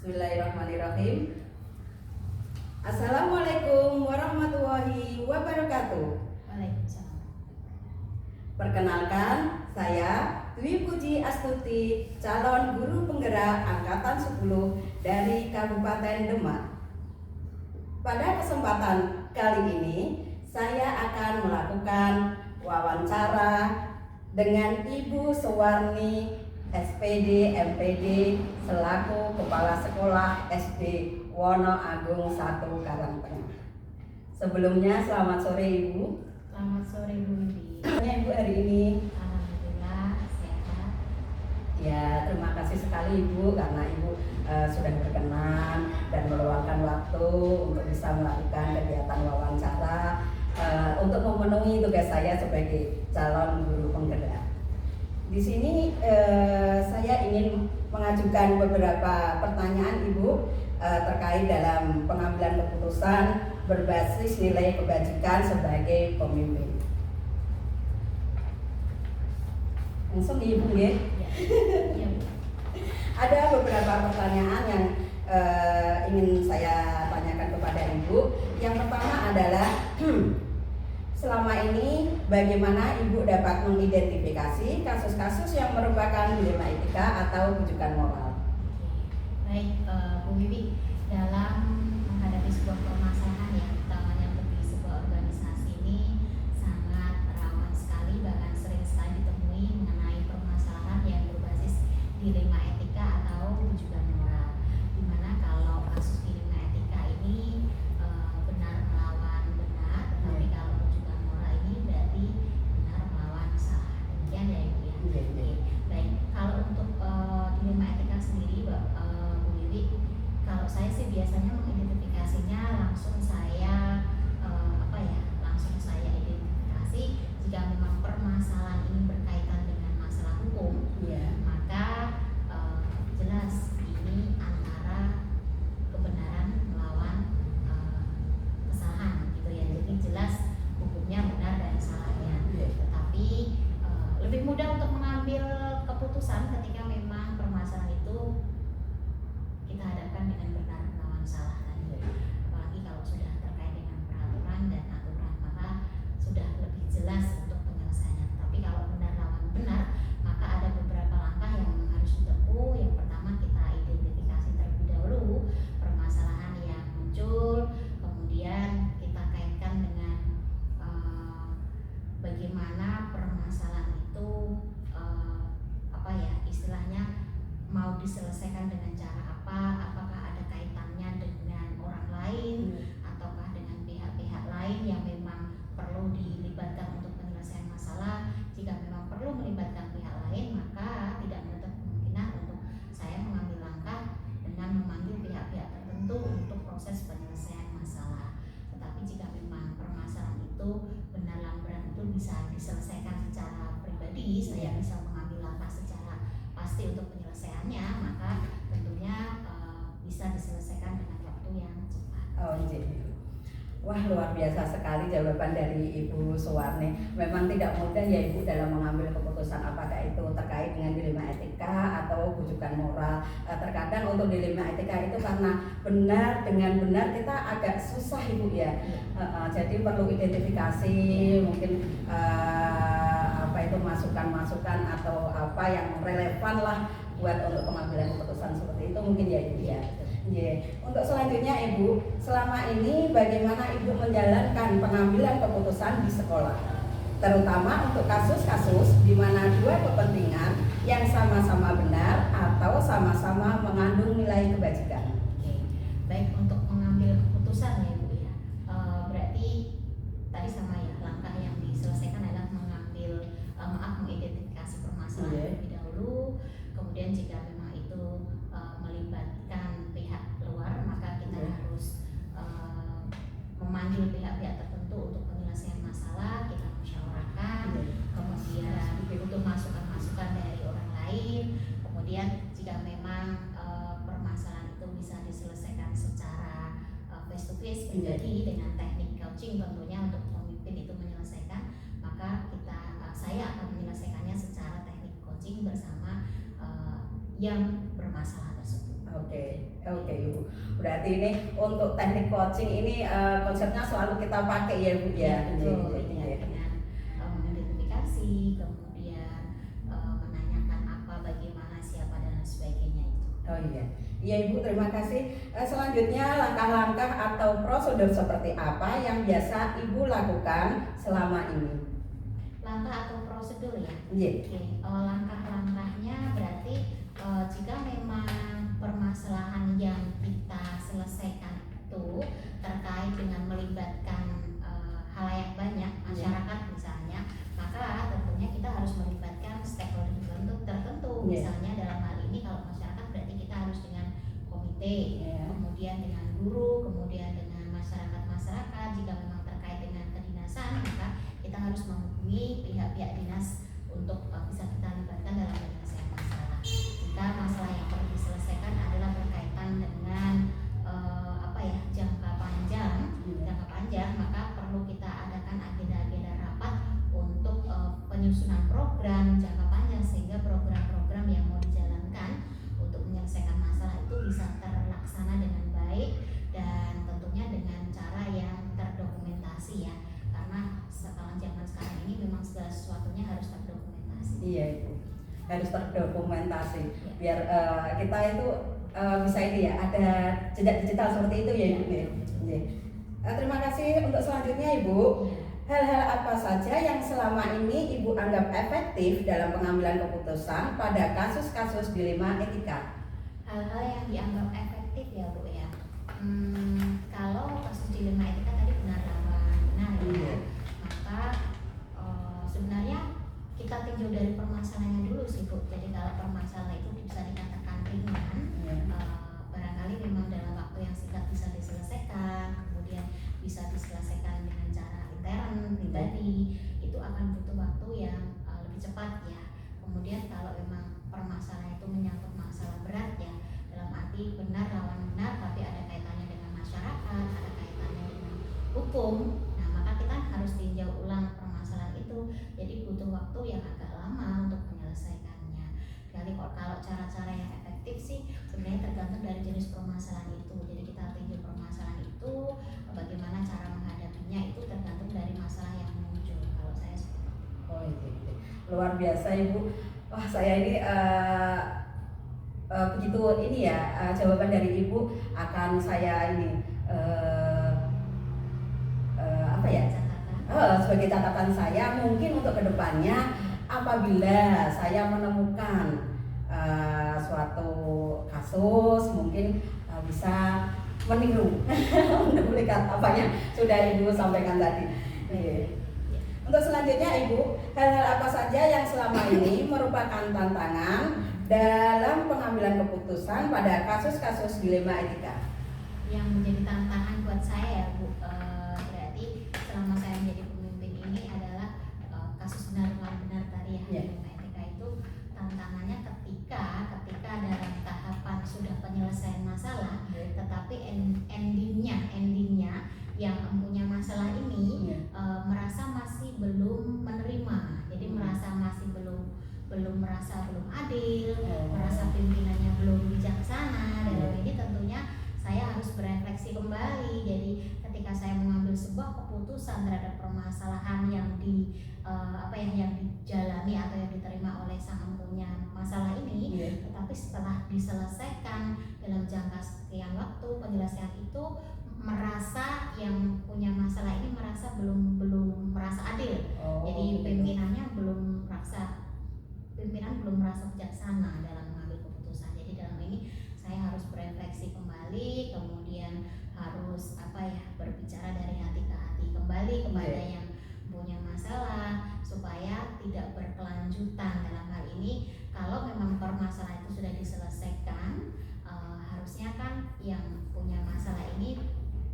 Bismillahirrahmanirrahim. Assalamualaikum warahmatullahi wabarakatuh. Waalaikumsalam. Perkenalkan, saya Dwi Puji Astuti, calon guru penggerak angkatan 10 dari Kabupaten Demak. Pada kesempatan kali ini, saya akan melakukan wawancara dengan Ibu Suwarni SPD MPD selaku Kepala Sekolah SD Wono Agung 1 Karangtengah. Sebelumnya selamat sore Ibu. Selamat sore Bu Wibi. Ibu hari ini. Alhamdulillah sehat. Ya, terima kasih sekali Ibu karena Ibu sudah berkenan dan meluangkan waktu untuk bisa melakukan kegiatan wawancara untuk memenuhi tugas saya sebagai calon guru penggerak. Di sini saya ingin mengajukan beberapa pertanyaan Ibu terkait dalam pengambilan keputusan berbasis nilai kebajikan sebagai pemimpin. Langsung Ibu ya. Ya, Bu. Ada beberapa pertanyaan yang ingin saya tanyakan kepada Ibu. Yang pertama adalah selama ini bagaimana Ibu dapat mengidentifikasi kasus-kasus yang merupakan dilema etika atau rujukan moral? Baik, Bu Wibi, dalam menghadapi sebuah permasalahan yang utamanya untuk di sebuah organisasi ini sangat rawan sekali, bahkan sering sekali ditemui mengenai permasalahan yang berbasis dilema etika atau rujukan moral. Dimana kalau kasus dilema etika ini benar melawan benar, tetapi kalau rujukan moral ini berarti benar melawan salah. Demikian ya Ibu ya. Oke. Baik, kalau untuk dilema etika sendiri, Bu Wiwi, kalau saya sih biasanya mengidentifikasinya langsung saya langsung saya identifikasi jika memang permasalahan ini berkaitan dengan masalah hukum. Maka jelas ini antara kebenaran melawan kesalahan gitu ya. Jadi jelas hukumnya benar dan salahnya. Tetapi lebih mudah untuk mengambil keputusan ketika memang permasalahan itu kita hadapkan dengan benar melawan salah tadi. Apalagi kalau sudah terkait dengan peraturan dan aturan, maka sudah lebih jelas untuk penyelesaiannya. Tapi kalau benar lawan benar, maka ada beberapa langkah yang memang harus ditempuh. Yang pertama, kita identifikasi terlebih dahulu permasalahan yang muncul, kemudian kita kaitkan dengan bagaimana permasalahan itu istilahnya mau diselesaikan dengan cara apa, apakah ada kaitannya dengan orang lain ataukah dengan pihak-pihak lain yang memang perlu dilibatkan untuk penyelesaian masalah. Jika memang perlu melibatkan pihak lain, maka tidak menutup kemungkinan untuk saya mengambil langkah dengan memanggil pihak-pihak tertentu untuk proses penyelesaian masalah. Tetapi jika memang permasalahan itu benar lamberan itu bisa diselesaikan secara pribadi, saya bisa mengambil langkah secara pasti untuk penyelesaiannya, maka tentunya bisa diselesaikan dengan waktu yang cepat. Oh iya. Wah, luar biasa sekali jawaban dari Ibu Suwarni. Memang tidak mudah ya Ibu dalam mengambil keputusan, apakah itu terkait dengan dilema etika atau rujukan moral. Terkadang untuk dilema etika itu karena benar dengan benar kita agak susah Ibu ya. Jadi perlu identifikasi, mungkin masukan-masukan atau apa yang relevan lah buat untuk pengambilan keputusan seperti itu mungkin ya Ibu ya. Untuk selanjutnya Ibu, selama ini bagaimana Ibu menjalankan pengambilan keputusan di sekolah, terutama untuk kasus-kasus di mana dua kepentingan yang sama-sama benar atau sama-sama mengandung nilai kebajikan? Baik, untuk mengambil keputusan ya Ibu ya, berarti tadi sama ya, langkah yang diselesaikan adalah mengidentifikasi permasalahan terlebih dahulu. Kemudian jika memang itu melibatkan pihak luar, maka kita harus memanggil pihak-pihak tertentu untuk penyelesaian masalah. Kita musyawarahkan, kemudian butuh masukan-masukan dari orang lain. Kemudian jika memang permasalahan itu bisa diselesaikan secara face to face pribadi dengan teknik coaching tentunya untuk pemimpin itu menyelesaikan, maka saya akan menyelesaikannya secara teknik coaching bersama yang bermasalah tersebut. Oke, Oke Ibu, berarti ini untuk teknik coaching ini konsepnya selalu kita pakai ya Bu ya. Betul, dengan mengidentifikasi, kemudian menanyakan apa, bagaimana, siapa dan lain sebagainya itu. Oh iya, iya Ibu, terima kasih. Selanjutnya langkah-langkah atau prosedur seperti apa yang biasa Ibu lakukan selama ini? Langkah atau prosedur ya? Iya. Oke, langkah-langkahnya berarti jika memang permasalahan yang kita selesaikan itu terkait dengan melibatkan halayak banyak, masyarakat misalnya, maka tentunya kita harus melibatkan stakeholder tertentu. Misalnya dalam hal ini kalau masyarakat berarti kita harus dengan komite, kemudian dengan guru, kemudian dengan masyarakat. Jika memang terkait dengan kedinasan, maka kita harus menghubungi pihak-pihak dinas untuk bisa kita libatkan dalam penyelesaian masalah. Jika masalah yang perlu diselesaikan adalah berkaitan dengan jangka panjang, maka perlu kita adakan agenda-agenda rapat untuk penyusunan program jangka panjang sehingga program-program yang mau dijalankan untuk menyelesaikan masalah itu bisa terlaksana dengan baik dan tentunya dengan cara yang terdokumentasi ya, karena sekarang zaman sekarang ini memang segala sesuatunya harus terdokumentasi. Iya Ibu, harus terdokumentasi biar kita itu bisa ini ya, ada jejak digital seperti itu ya Ibu ya. Terima kasih. Untuk selanjutnya Ibu, hal-hal apa saja yang selama ini Ibu anggap efektif dalam pengambilan keputusan pada kasus-kasus dilema etika? Hal-hal yang dianggap efektif ya Bu ya. Kalau kasus dilema etika tadi benar ya, maka sebenarnya kita tinjau dari permasalahannya dulu sih Bu. Jadi kalau permasalahan itu bisa dikatakan ringan, barangkali memang dalam waktu yang singkat bisa diselesaikan, kemudian bisa diselesaikan dengan cara intern pribadi, itu akan butuh waktu yang lebih cepat ya. Kemudian kalau memang permasalahan itu menyangkut masalah berat ya, dalam arti benar lawan benar tapi ada kaitannya dengan masyarakat, ada kaitannya dengan hukum, nah maka kita harus tinjau ulang permasalahan itu, jadi butuh waktu yang agak lama untuk menyelesaikannya. Jadi kalau cara-cara yang efektif sih sebenarnya tergantung dari jenis permasalahan itu. Jadi kita tinjau permasalahan itu, bagaimana cara menghadapinya itu tergantung dari masalah yang muncul. Kalau saya seperti itu. Oh iya, luar biasa Ibu. Wah saya ini begitu ini ya, jawaban dari Ibu akan saya ini apa ya? Sebagai catatan saya mungkin untuk kedepannya apabila saya menemukan suatu kasus mungkin bisa meniru menduplikat apa yang sudah Ibu sampaikan tadi. Untuk selanjutnya Ibu, hal-hal apa saja yang selama ini merupakan tantangan dalam pengambilan keputusan pada kasus-kasus dilema etika? Yang menjadi tantangan buat saya ya Bu, berarti selama saya menjadi pemimpin ini adalah kasus benar tadi ya, dilema etika itu tantangannya ketika dalam tahapan sudah penyelesaian masalah, tetapi endingnya yang punya masalah ini merasa masih belum menerima, jadi merasa masih belum adil, merasa pimpinannya belum bijaksana. Dalam ini tentunya saya harus berefleksi kembali. Jadi ketika saya mengambil sebuah keputusan terhadap permasalahan yang yang dijalani atau yang diterima oleh sang punya masalah ini, tetapi setelah diselesaikan dalam jangka sekian waktu penyelesaian itu, merasa yang punya masalah ini merasa belum merasa adil. Jadi pimpinan belum merasa bijaksana dalam mengambil keputusan. Jadi dalam ini saya harus berefleksi kembali, kemudian harus berbicara dari hati ke hati kembali kepada yang punya masalah supaya tidak berkelanjutan. Dalam hal ini kalau memang permasalahan itu sudah diselesaikan, harusnya kan yang punya masalah ini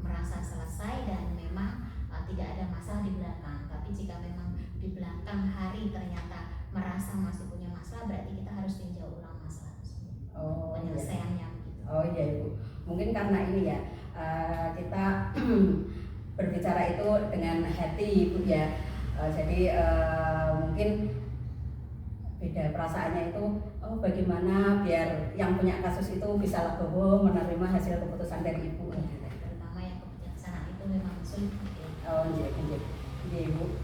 merasa selesai dan memang tidak ada masalah di belakang. Tapi jika memang di belakang hari ternyata merasa masih punya masalah, berarti kita harus tinjau ulang masalah tersebut, penyelesaiannya begitu. Oh iya Ibu, mungkin karena ini ya kita berbicara itu dengan hati Ibu ya. Jadi mungkin beda perasaannya itu, oh bagaimana biar yang punya kasus itu bisa legowo menerima hasil keputusan dari ibu. Terutama yang kebijaksanaan itu memang sulit. Oh iya ibu.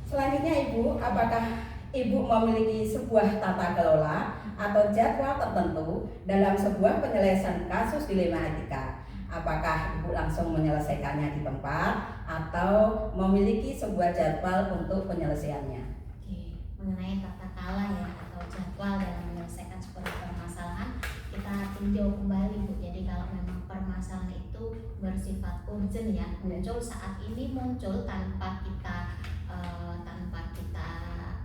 Selanjutnya ibu, apakah ibu memiliki sebuah tata kelola atau jadwal tertentu dalam sebuah penyelesaian kasus dilema etika? Apakah ibu langsung menyelesaikannya di tempat atau memiliki sebuah jadwal untuk penyelesaiannya? Oke, mengenai tata kelola ya atau jadwal dalam menyelesaikan sebuah permasalahan, kita tinjau kembali Bu. Jadi kalau memang permasalahan itu bersifat urgent ya, muncul saat ini muncul tanpa kita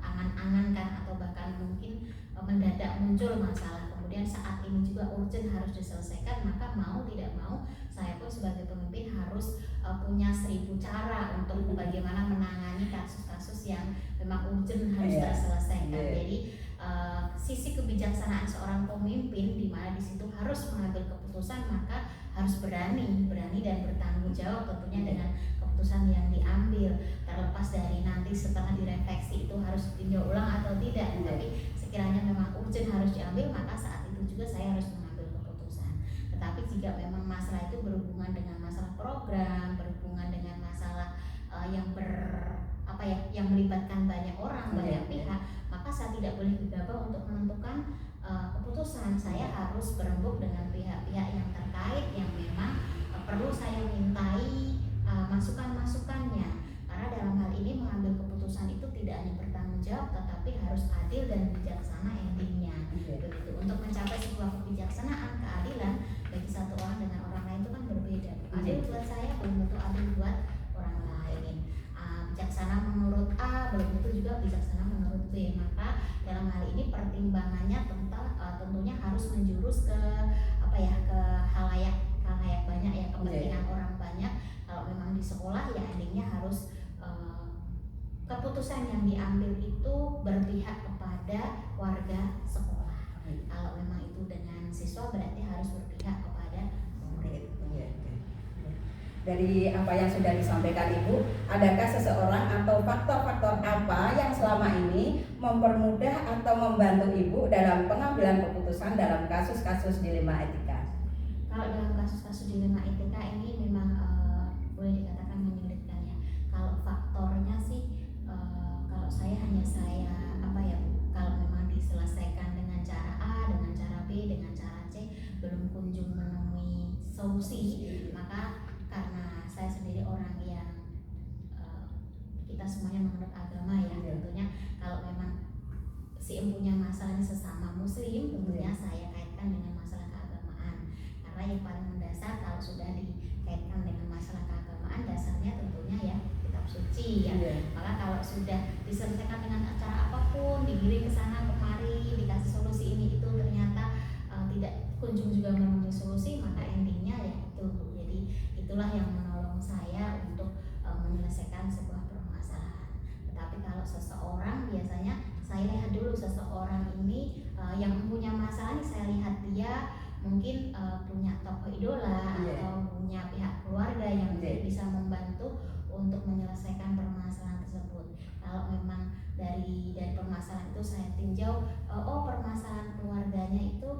angan-angankan atau bahkan mungkin mendadak muncul masalah, kemudian saat ini juga urgent harus diselesaikan, maka mau tidak mau saya pun sebagai pemimpin harus punya 1000 cara untuk bagaimana menangani kasus-kasus yang memang urgent harus terselesaikan. Jadi sisi kebijaksanaan seorang pemimpin di mana di situ harus mengambil keputusan, maka harus berani dan bertanggung jawab tentunya dengan keputusan yang diambil, terlepas dari nanti setelah direfleksi itu harus ditinjau ulang atau tidak. Tapi sekiranya memang urgent harus diambil, maka saat itu juga saya harus mengambil keputusan. Tetapi jika memang masalah itu berhubungan dengan masalah program, berhubungan dengan masalah yang melibatkan banyak orang, banyak pihak, maka saya tidak boleh gegabah untuk menentukan keputusan. Saya harus berembuk dengan pihak-pihak yang terkait yang memang perlu saya mintai masukan-masukannya, karena dalam hal ini mengambil keputusan itu tidak hanya bertanggung jawab tetapi harus adil dan bijaksana endingnya. Begitu. Untuk mencapai sebuah kebijaksanaan, keadilan bagi satu orang dengan orang lain itu kan berbeda. Adil buat saya belum tentu adil buat orang lain. Bijaksana menurut A belum tentu juga bijaksana menurut B. Maka dalam hal ini pertimbangannya tentunya harus menjurus ke ke halayak banyak ya, kepentingan orang banyak. Kalau memang di sekolah ya endingnya harus keputusan yang diambil itu berpihak kepada warga sekolah. Kalau memang itu dengan siswa berarti harus berpihak kepada murid. Dari apa yang sudah disampaikan Ibu, adakah seseorang atau faktor-faktor apa yang selama ini mempermudah atau membantu Ibu dalam pengambilan keputusan dalam kasus-kasus dilema etika? Kalau dalam kasus-kasus dilema etika ini memang boleh dikatakan menyulitkan ya. Kalau faktornya sih kalau saya kalau memang diselesaikan dengan cara A, dengan cara B, dengan cara C belum kunjung menemui solusi, maka karena saya sendiri orang yang kita semuanya menurut agama ya, tentunya kalau memang si empunya masalah ini sesama muslim, tentunya saya kaitkan dengan masalah keagamaan. Karena yang paling mendasar kalau sudah dikaitkan dengan masalah keagamaan, dasarnya tentunya ya kitab suci ya. Maka kalau sudah diselesaikan dengan cara apapun, digiring ke sana kemari, dikasih solusi ini itu ternyata tidak kunjung juga menemui solusi, maka endingnya ya itu. Jadi itulah yang menolong saya untuk menyelesaikan sebuah permasalahan. Tetapi kalau seseorang, biasanya saya lihat dulu seseorang ini yang punya masalah ini, saya lihat dia mungkin punya tokoh idola atau punya pihak keluarga yang bisa membantu untuk menyelesaikan permasalahan tersebut. Kalau memang dari permasalahan itu saya tinjau, permasalahan keluarganya itu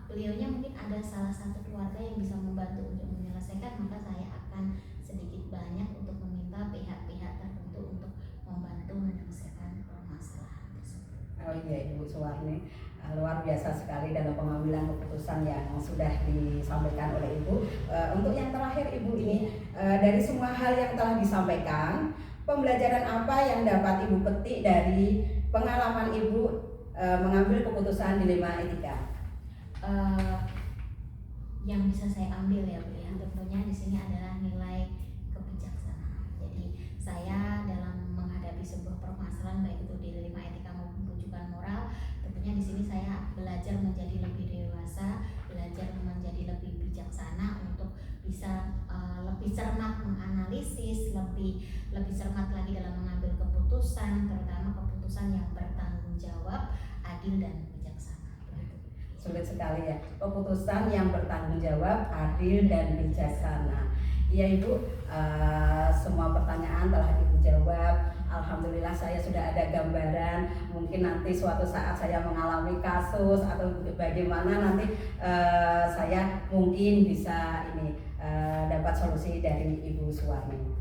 beliaunya mungkin ada salah satu keluarga yang bisa membantu untuk menyelesaikan, maka saya akan sedikit banyak untuk meminta pihak-pihak tertentu untuk membantu menyelesaikan permasalahan tersebut. Oh iya Ibu Suwarni, luar biasa sekali dalam pengambilan keputusan yang sudah disampaikan oleh Ibu. Untuk yang terakhir Ibu ini, dari semua hal yang telah disampaikan, pembelajaran apa yang dapat Ibu petik dari pengalaman Ibu mengambil keputusan dilema etika? Yang bisa saya ambil ya Bu ya, tentunya di sini adalah nilai kebijaksanaan. Jadi saya dalam menghadapi sebuah permasalahan baik itu dilema etika maupun rujukan moral, tentunya di sini saya belajar menjadi lebih dewasa, belajar menjadi lebih bijaksana untuk bisa lebih cermat menganalisis, lebih cermat lagi dalam mengambil keputusan, terutama keputusan yang bertanggung jawab, adil dan bijaksana. Sulit sekali ya, keputusan yang bertanggung jawab, adil dan bijaksana. Iya Ibu, semua pertanyaan telah Ibu jawab. alhamdulillah saya sudah ada gambaran. Mungkin nanti suatu saat saya mengalami kasus atau bagaimana nanti saya mungkin bisa ini dapat solusi dari Ibu Suwarni.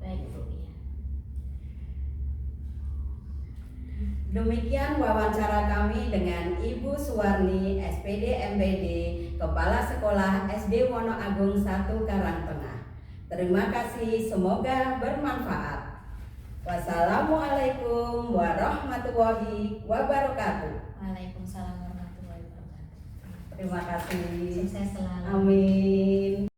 Baik Bu ya. Demikian wawancara kami dengan Ibu Suwarni, SPD MPD, Kepala Sekolah SD Wonoagung 1 Karangtengah. Terima kasih, semoga bermanfaat. Wassalamualaikum warahmatullahi wabarakatuh. Waalaikumsalam warahmatullahi wabarakatuh. Terima kasih. Sukses selalu. Amin.